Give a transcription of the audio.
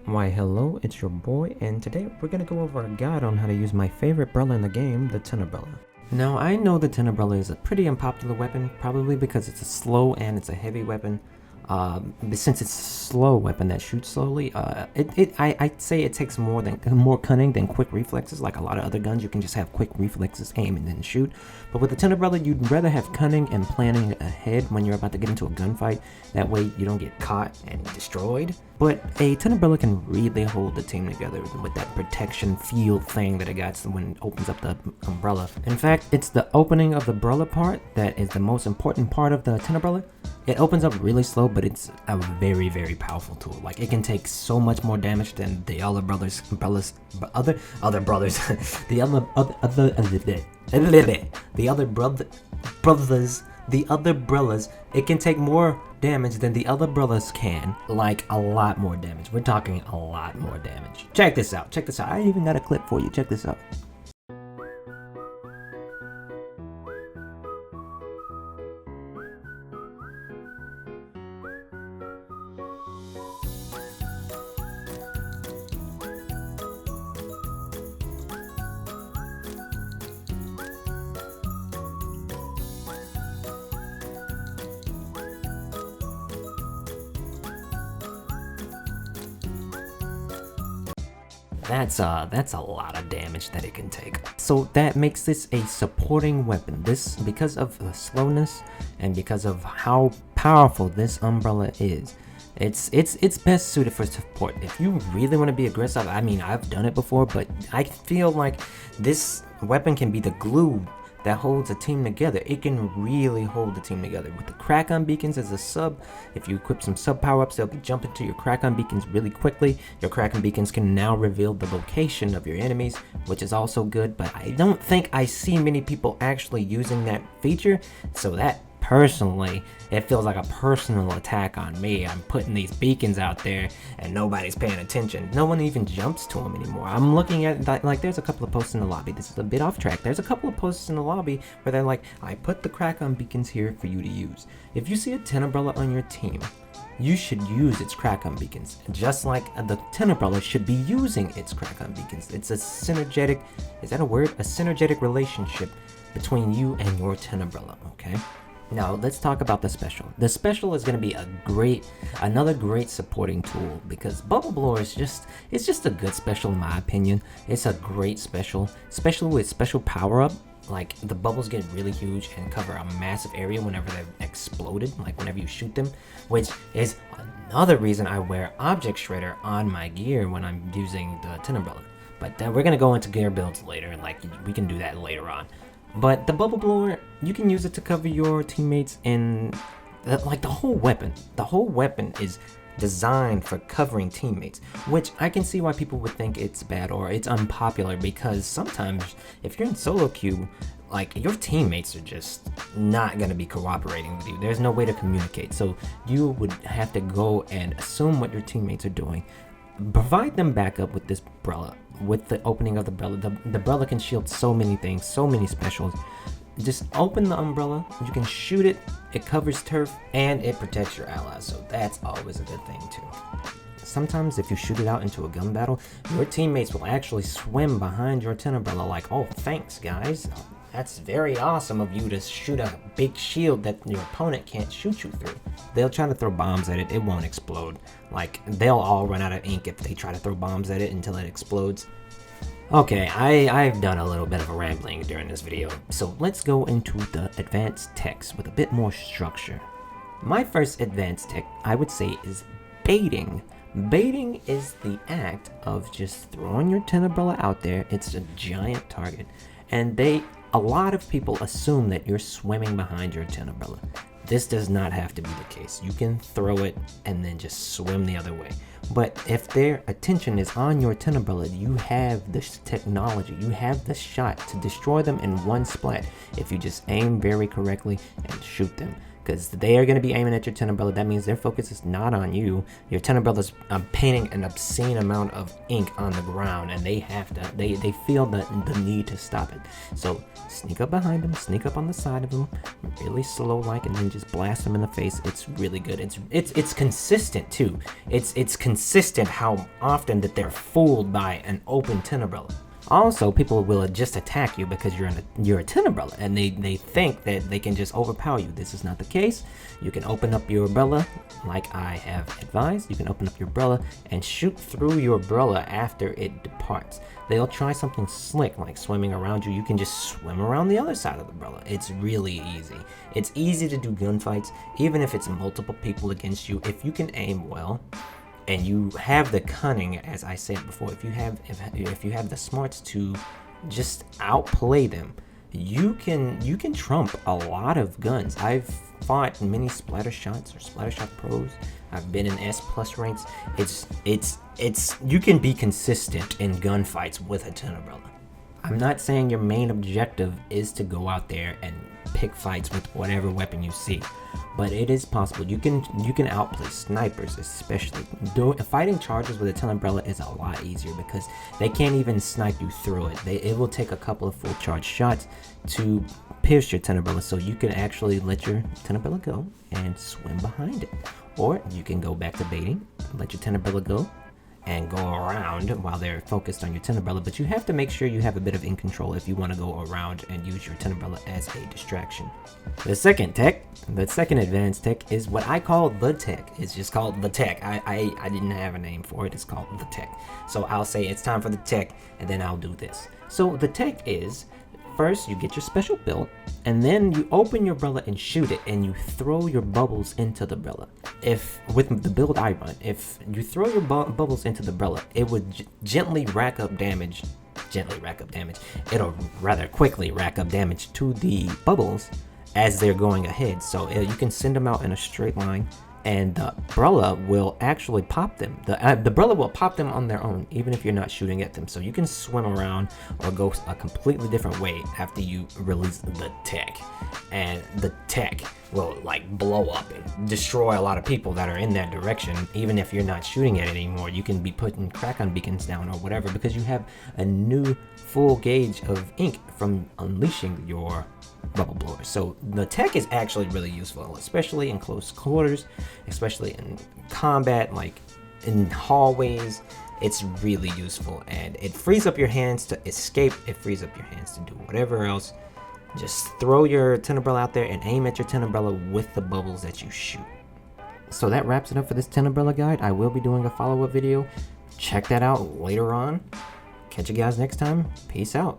Why hello, it's your boy, and today we're gonna go over a guide on how to use my favorite Brella in the game, the Tenta Brella. Now, I know the Tenta Brella is a pretty unpopular weapon, probably because it's a slow and it's a heavy weapon. Since it's a slow weapon that shoots slowly, I'd say it takes more cunning than quick reflexes. Like a lot of other guns, you can just have quick reflexes, aim, and then shoot. But with the Tenta Brella, you'd rather have cunning and planning ahead when you're about to get into a gunfight. That way, you don't get caught and destroyed. But a Tenta Brella can really hold the team together with that protection field thing that it got when it opens up the umbrella. In fact, it's the opening of the Brella part that is the most important part of the Tenta Brella. It opens up really slow, but it's a very, very powerful tool. Like, it can take so much more damage than the other brothers, the other brothers, the other brothers. It can take more damage than the other brothers can, like a lot more damage. We're talking a lot more damage. Check this out. I even got a clip for you. Check this out. That's a lot of damage that it can take. So that makes this a supporting weapon. This, because of the slowness and because of how powerful this umbrella is, it's best suited for support. If you really want to be aggressive, I mean, I've done it before, but I feel like this weapon can be the glue that holds a team together. It can really hold the team together. With the crack-on beacons as a sub, if you equip some sub power-ups, they'll jump into your crack-on beacons really quickly. Your crack-on beacons can now reveal the location of your enemies, which is also good, but I don't think I see many people actually using that feature, so that personally, it feels like a personal attack on me. I'm putting these beacons out there and nobody's paying attention. No one even jumps to them anymore. I'm looking at that, like, there's a couple of posts in the lobby. This is a bit off track. There's a couple of posts in the lobby where they're like, I put the crack-on beacons here for you to use. If you see a Tenta Brella on your team, you should use its crack-on beacons, just like the Tenta Brella should be using its crack-on beacons. It's a synergetic, is that a word? A synergetic relationship between you and your Tenta Brella, okay? Now let's talk about the special. The special is going to be another great supporting tool, because Bubble Blower is just a good special in my opinion. It's a great special, especially with special power up. Like, the bubbles get really huge and cover a massive area whenever they're exploded, like whenever you shoot them, which is another reason I wear Object Shredder on my gear when I'm using the Tenta Brella. But we're going to go into gear builds later, and like we can do that later on. But the Bubble Blower, you can use it to cover your teammates in, like, the whole weapon. The whole weapon is designed for covering teammates, which I can see why people would think it's bad or it's unpopular, because sometimes if you're in solo queue, like, your teammates are just not going to be cooperating with you. There's no way to communicate. So you would have to go and assume what your teammates are doing. Provide them backup with this Brella. With the opening of the Brella, the Brella can shield so many things, so many specials. Just open the umbrella, you can shoot it, it covers turf, and it protects your allies, so that's always a good thing too. Sometimes if you shoot it out into a gun battle, your teammates will actually swim behind your Tenta Brella like, oh, thanks guys, that's very awesome of you to shoot a big shield that your opponent can't shoot you through. They'll try to throw bombs at it, it won't explode. Like, they'll all run out of ink if they try to throw bombs at it until it explodes. Okay, I've done a little bit of a rambling during this video, so let's go into the advanced techs with a bit more structure. My first advanced tech, I would say, is baiting. Baiting is the act of just throwing your Tenta Brella out there. It's a giant target, and a lot of people assume that you're swimming behind your Tenta Brella. This does not have to be the case. You can throw it and then just swim the other way. But if their attention is on your Tenta Brella, you have this technology, you have the shot to destroy them in one splat if you just aim very correctly and shoot them. because they are going to be aiming at your tent umbrella. That means their focus is not on you. Your tent umbrella's painting an obscene amount of ink on the ground, and they have to, they feel the need to stop it. So sneak up behind them, sneak up on the side of them, really slow like, and then just blast them in the face. It's really good. It's consistent too. It's consistent how often that they're fooled by an open tent umbrella. Also, people will just attack you because you're a tent umbrella, and they think that they can just overpower you. This is not the case. You can open up your umbrella, like I have advised. You can open up your umbrella and shoot through your umbrella after it departs. They'll try something slick, like swimming around you. You can just swim around the other side of the umbrella. It's really easy. It's easy to do gunfights, even if it's multiple people against you. If you can aim well, and you have the cunning, as I said before, if you have the smarts to just outplay them, you can trump a lot of guns. I've fought many splatter shots or splatter shot pros. I've been in S+ ranks. It's you can be consistent in gunfights with a tent umbrella. I'm not saying your main objective is to go out there and pick fights with whatever weapon you see, but it is possible. You can outplay snipers, especially. Fighting charges with a tent umbrella is a lot easier because they can't even snipe you through it. It will take a couple of full charge shots to pierce your tent umbrella, so you can actually let your tent umbrella go and swim behind it. Or you can go back to baiting, let your tent umbrella go, and go around while they're focused on your tent umbrella. But you have to make sure you have a bit of in control if you want to go around and use your tent umbrella as a distraction. The second advanced tech is what I call the tech. It's just called the tech. I didn't have a name for it. It's called the tech. So I'll say it's time for the tech, and then I'll do this. So the tech is, first you get your special build, and then you open your umbrella and shoot it, and you throw your bubbles into the umbrella. If with the build I run, if you throw your bubbles into the umbrella, it would gently rack up damage. It'll rather quickly rack up damage to the bubbles as they're going ahead. So you can send them out in a straight line, and the umbrella will actually pop them. The umbrella will pop them on their own, even if you're not shooting at them. So you can swim around or go a completely different way after you release the tech. And the tech will like blow up and destroy a lot of people that are in that direction. Even if you're not shooting at it anymore, you can be putting crack-on beacons down or whatever, because you have a new full gauge of ink from unleashing your bubble blower. So the tech is actually really useful, especially in close quarters, especially in combat, like in hallways. It's really useful, and it frees up your hands to escape. It frees up your hands to do whatever else. Just throw your tent umbrella out there and aim at your tent umbrella with the bubbles that you shoot. So that wraps it up for this tent umbrella guide. I will be doing a follow-up video. Check that out later on. Catch you guys next time. Peace out.